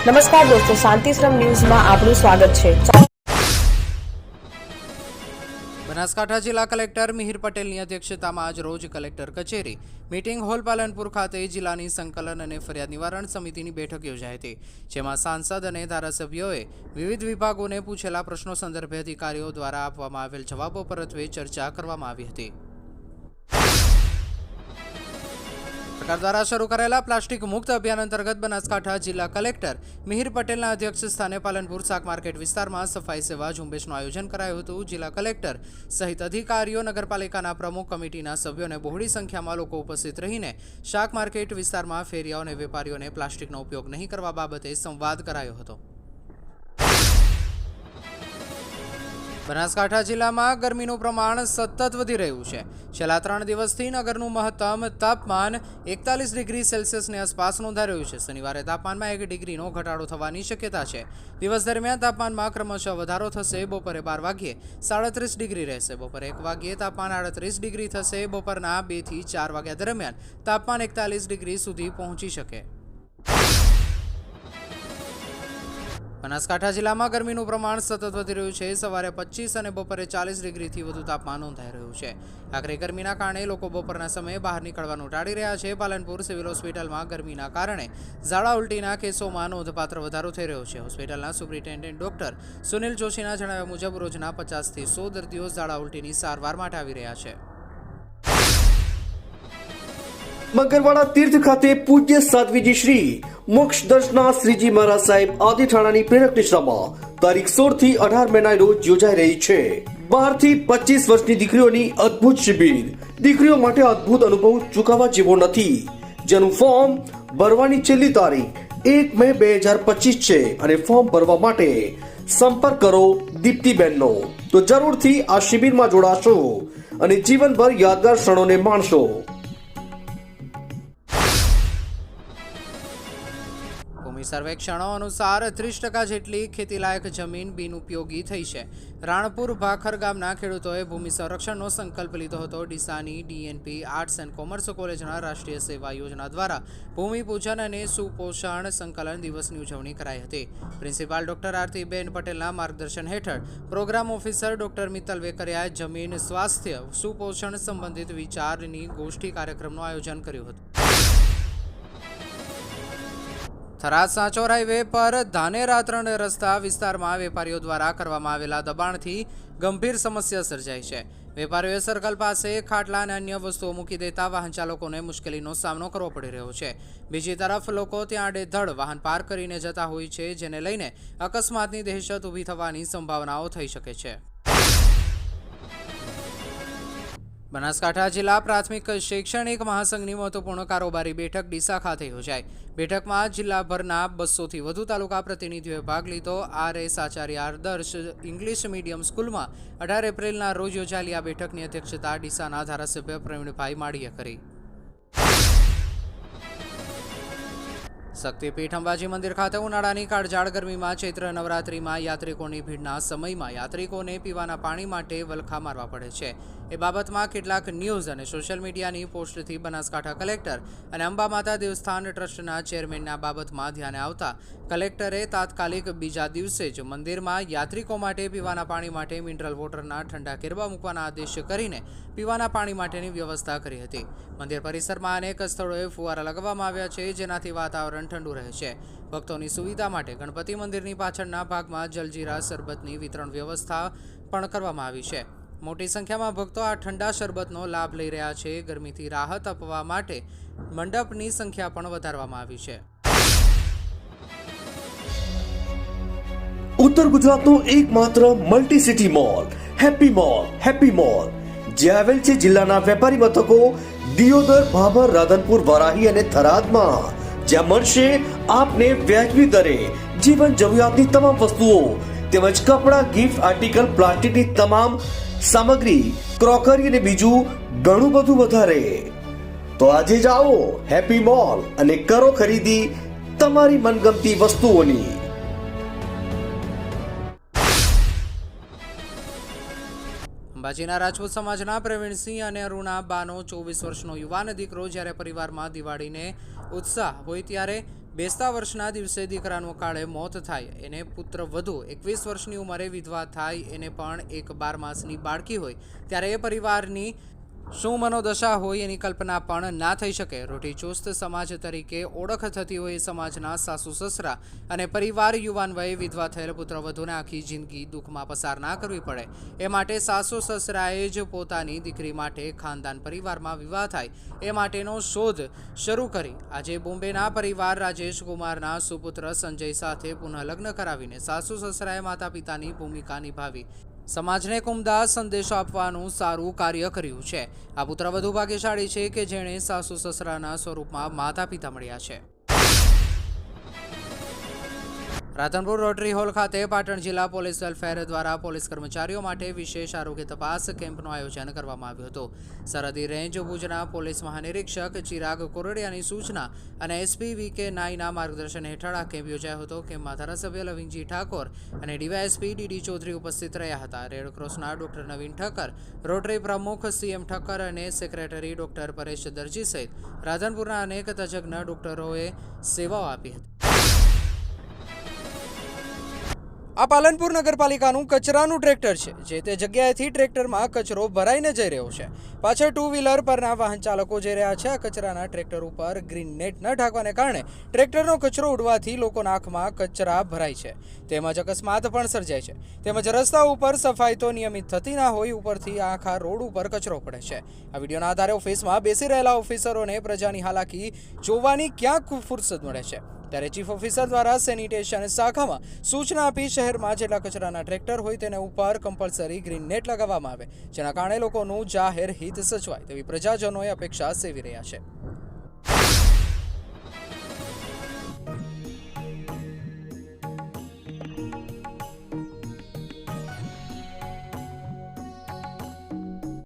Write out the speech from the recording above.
નમસ્કાર દોસ્તો, શાંતિશ્રમ ન્યૂઝમાં આપનું સ્વાગત છે। બનાસકાંઠા જિલ્લા કલેક્ટર મિહિર પટેલની અધ્યક્ષતામાં આજ રોજ કલેક્ટર કચેરી મીટિંગ હોલ પાલનપુર ખાતે જિલ્લાની સંકલન અને ફરિયાદ નિવારણ સમિતિની બેઠક યોજાઈ હતી, જેમાં સાંસદ અને ધારાસભ્યોએ વિવિધ વિભાગોને પૂછેલા પ્રશ્નો સંદર્ભે અધિકારીઓ દ્વારા આપવામાં આવેલ જવાબો પરત્વે ચર્ચા કરવામાં આવી હતી। સરકાર દ્વારા શરૂ કરેલા પ્લાસ્ટિક મુક્ત અભિયાન અંતર્ગત બનાસકાંઠા જિલ્લા કલેક્ટર મિહિર પટેલના અધ્યક્ષ સ્થાને પાલનપુર શાક માર્કેટ વિસ્તારમાં સફાઈ સેવા ઝુંબેશનું આયોજન કરાયું હતું। જિલ્લા કલેક્ટર સહિત અધિકારીઓ, નગરપાલિકાના પ્રમુખ, કમિટીના સભ્યોને બહોળી સંખ્યામાં લોકો ઉપસ્થિત રહીને શાક માર્કેટ વિસ્તારમાં ફેરિયાઓ અને વેપારીઓને પ્લાસ્ટિકનો ઉપયોગ નહીં કરવા બાબતે સંવાદ કરાયો હતો। બનાસકાંઠા જિલ્લામાં ગરમીનું પ્રમાણ સતત વધી રહ્યું છે। છેલ્લા 3 દિવસથી નગરનું મહત્તમ તાપમાન 41 ડિગ્રી સેલ્સિયસની આસપાસ નોંધાઈ રહ્યું છે। શનિવારે તાપમાનમાં 1 ડિગ્રીનો ઘટાડો થવાની શક્યતા છે। દિવસ દરમિયાન તાપમાનમાં ક્રમશઃ વધારો થશે। બપોરે 12 વાગ્યે 37 ડિગ્રી રહેશે। બપોરે 1 વાગ્યે તાપમાન 38 ડિગ્રી થશે। બપોરના 2 થી 4 વાગ્યા દરમિયાન તાપમાન 41 ડિગ્રી સુધી પહોંચી શકે। બનાસકાંઠા જિલ્લામાં ગરમીનું પ્રમાણ સતત વધી રહ્યું છે। સવારે 25 અને બપોરે 40 ડિગ્રીથી વધુ તાપમાન નોંધાઈ રહ્યું છે। આખરે ગરમીના કારણે લોકો બપોરના સમયે બહાર નીકળવાનું ટાળી રહ્યા છે। પાલનપુર સિવિલ હોસ્પિટલમાં ગરમીના કારણે ઝાડા ઉલટીના કેસોમાં નોંધપાત્ર વધારો થઈ રહ્યો છે। હોસ્પિટલના સુપ્રિન્ટેન્ડન્ટ ડોક્ટર સુનિલ જોશીના જણાવ્યા મુજબ રોજના 50 થી 100 દર્દીઓ ઝાડા ઉલટીની સારવાર માટે આવી રહ્યા છે। મગરવાડા તીર્થ ખાતે પૂજ્ય સાધ્વીજી શ્રી મોક્ષ દર્શના શ્રીજી મહારાજ સાહેબ આદિઠાણાની પ્રેરક નિશ્રામાં તારીખ 16 થી 18 મેના રોજ યોજાઈ રહી છે। 12 થી 25 વર્ષની દીકરીઓની અદ્ભુત શિબિર। દીકરીઓ માટે અદ્ભુત અનુભવ ચૂકવવા જેવો નથી, જેનું ફોર્મ ભરવાની છેલ્લી તારીખ 1 મે 2025 છે અને ફોર્મ ભરવા માટે સંપર્ક કરો દીપ્તિબેનનો। તો જરૂરથી આ શિબિરમાં જોડાશો અને જીવનભર યાદગાર ક્ષણોને માણશો। ભૂમિ સર્વેક્ષણો અનુસાર 30% જેટલી ખેતીલાયક જમીન બિનઉપયોગી થઈ છે। રાણપુર ભાખર ગામના ખેડૂતોએ ભૂમિ સંરક્ષણનો સંકલ્પ લીધો હતો। ડીસાની ડીએનપી આર્ટ્સ એન્ડ કોમર્સ કોલેજના રાષ્ટ્રીય સેવા યોજના દ્વારા ભૂમિપૂજન અને સુપોષણ સંકલન દિવસની ઉજવણી કરાઈ હતી। પ્રિન્સિપાલ ડોક્ટર આરતીબેન પટેલના માર્ગદર્શન હેઠળ પ્રોગ્રામ ઓફિસર ડોક્ટર મિત્તલ વેકરિયાએ જમીન સ્વાસ્થ્ય સુપોષણ સંબંધિત વિચારની ગોષ્ઠી કાર્યક્રમનું આયોજન કર્યું હતું। થરાદ સાંચોર હાઈવે પર ધાનેરા 3 રસ્તા વિસ્તારમાં વેપારીઓ દ્વારા કરવામાં આવેલા દબાણથી ગંભીર સમસ્યા સર્જાઈ છે। વેપારીઓએ સર્કલ પાસે ખાટલા અને અન્ય વસ્તુઓ મૂકી દેતા વાહન ચાલકોને મુશ્કેલીનો સામનો કરવો પડી રહ્યો છે। બીજી તરફ લોકો ત્યાં આડેધડ વાહન પાર્ક કરીને જતા હોય છે, જેને લઈને અકસ્માતની દહેશત ઊભી થવાની સંભાવનાઓ થઈ શકે છે। બનાસકાંઠા જિલ્લા પ્રાથમિક શૈક્ષણિક મહાસંઘની મહત્વપૂર્ણ કારોબારી બેઠક ડીસા ખાતે યોજાઈ। બેઠકમાં જિલ્લાભરના 200 થી વધુ તાલુકા પ્રતિનિધિઓએ ભાગ લીધો। RS આચાર્ય આદર્શ ઇંગ્લિશ મીડિયમ સ્કૂલમાં 18 એપ્રિલના રોજ યોજાયેલી આ બેઠકની અધ્યક્ષતા ડીસાના ધારાસભ્ય પ્રવીણભાઈ માળીએ કરી। શક્તિપીઠ અંબાજી મંદિર ખાતે ઉનાળાની કાળઝાળ ગરમીમાં ચૈત્ર નવરાત્રિમાં યાત્રિકોની ભીડના સમયમાં યાત્રિકોને પીવાના પાણી માટે વલખા મારવા પડે છે। એ બાબતમાં કેટલાક ન્યૂઝ અને સોશિયલ મીડિયાની પોસ્ટથી બનાસકાંઠા કલેક્ટર અને અંબા માતા દેવસ્થાન ટ્રસ્ટના ચેરમેનના બાબતમાં ધ્યાને આવતા કલેક્ટરે તાત્કાલિક બીજા દિવસે જ મંદિરમાં યાત્રિકો માટે પીવાના પાણી માટે મિનરલ વોટરના ઠંડા કેરબા મૂકવાના આદેશ કરીને પીવાના પાણી માટેની વ્યવસ્થા કરી હતી। મંદિર પરિસરમાં અનેક સ્થળોએ ફુવારા લગાવવામાં આવ્યા છે, જેનાથી વાતાવરણ ઠંડુ રહે છે। ભક્તોની સુવિધા માટે ગણપતિ મંદિરની પાછળના ભાગમાં જલજીરા શરબતની વિતરણ વ્યવસ્થા પણ કરવામાં આવી છે। મોટી સંખ્યામાં ભક્તો આ ઠંડા શરબતનો લાભ લઈ રહ્યા છે। ગરમીથી રાહત આપવા માટે મંડપની સંખ્યા પણ વધારવામાં આવી છે। ઉત્તર ગુજરાતનો એકમાત્ર multi city mall happy mall જે આવેલ છે જિલ્લાના વેપારી મથકો દિયોદર, ભાભર, રાધનપુર, વારાહી અને થરાદમાં, જ્યાં મળશે આપને વ્યાજબી દરે જીવન જરૂરિયાતની તમામ વસ્તુઓ તેમજ કપડા, ગિફ્ટ આર્ટિકલ, પ્લાસ્ટિકની તમામ સામગ્રી, ક્રોકરી અને બીજું ઘણું બધું વધારે। તો આજે જાઓ હેપી મોલ અને કરો ખરીદી તમારી મનગમતી વસ્તુઓની। અંબાજીના રાજપૂત સમાજના પ્રવીણસિંહ અને અરુણા બાનો 24 વર્ષનો યુવાન દીકરો જ્યારે પરિવારમાં દિવાળીને ઉત્સાહ હોય ત્યારે બેસતા વર્ષના દિવસે દીકરાનું કાળે મોત થાય, એને પુત્ર વધુ 21 વર્ષની ઉંમરે વિધવા થાય, એને પણ એક 12 માસની બાળકી હોય, ત્યારે એ પરિવારની શું મનોદશા હોય એની કલ્પના પણ ના થઈ શકે. રૂઢિચુસ્ત સમાજ તરીકે ઓળખ થતી હોય સમાજના સાસુ સસરા અને પરિવાર યુવાન વયે વિધવા થયેલ પુત્રવધૂને આખી જિંદગી દુઃખમાં પસાર ના કરવી પડે એ માટે સાસુ સસરાએ જ પોતાની દીકરી માટે ખાનદાન પરિવારમાં વિવાહ થાય એ માટેનો શોધ શરૂ કરી આજે બોમ્બેના પરિવાર રાજેશ કુમારના સુપુત્ર સંજય સાથે પુનઃલગ્ન કરાવીને સાસુ સસરાએ માતા પિતાની ભૂમિકા નિભાવી સમાજને એક ઉમદા સંદેશો આપવાનું સારું કાર્ય કર્યું છે. આ પુત્રવધુ ભાગ્યશાળી છે કે જેણે સાસુ સસરાના સ્વરૂપમાં માતા પિતા મળ્યા છે. રાધનપુર રોટરી હોલ ખાતે પાટણ જિલ્લા પોલીસ વેલફેર દ્વારા પોલીસ કર્મચારીઓ માટે વિશેષ આરોગ્ય તપાસ કેમ્પનું આયોજન કરવામાં આવ્યું હતું. સરહદી રેન્જ ભુજના પોલીસ મહાનિરીક્ષક ચિરાગ કોરડિયાની સૂચના અને એસપી વી.કે. નાઈના માર્ગદર્શન હેઠળ આ કેમ્પ યોજાયો હતો. કેમ્પમાં ધારાસભ્ય લવિંગજી ઠાકોર અને ડીવાયએસપી ડી.ડી. ચૌધરી ઉપસ્થિત રહ્યા હતા. રેડક્રોસના ડોક્ટર નવીન ઠક્કર, રોટરી પ્રમુખ સીએમ ઠક્કર અને સેક્રેટરી ડોક્ટર પરેશ દરજી સહિત રાધનપુરના અનેક તજજ્ઞ ડોક્ટરોએ સેવાઓ આપી હતી. આ પાલનપુર નગરપાલિકાનું કચરાનું ટ્રેક્ટર છે. જે તે જગ્યાએથી ટ્રેક્ટરમાં કચરો ભરાઈને જઈ રહ્યો છે. પાછળ 2 વ્હીલર પરના વાહન ચાલકો જઈ રહ્યા છે. આ કચરાના ટ્રેક્ટર ઉપર ગ્રીન નેટ ન ઢાંકવાને કારણે ટ્રેક્ટરનો કચરો ઉડવાથી લોકોના આંખમાં કચરા ભરાય છે. તેમજ અકસ્માત પણ સર્જાય છે. તેમજ રસ્તા ઉપર સફાઈ તો નિયમિત થતી ના હોય, ઉપરથી આખા રોડ ઉપર કચરો પડે છે. આ વિડીયોના આધારે ઓફિસમાં બેસી રહેલા ઓફિસરોને પ્રજાની હાલાકી જોવાની ક્યાંક ફુરસદ મળે છે. ત્યારે ચીફ ઓફિસર દ્વારા સેનિટેશન શાખામાં સૂચના આપી શહેરમાં જેટલા કચરાના ટ્રેક્ટર હોય તેના ઉપર કમ્પલસરી ગ્રીન નેટ લગાવવામાં આવે, જેના કારણે લોકોનું જાહેર હિત સચવાય તેવી પ્રજાજનોએ અપેક્ષા સેવી રહ્યા છે.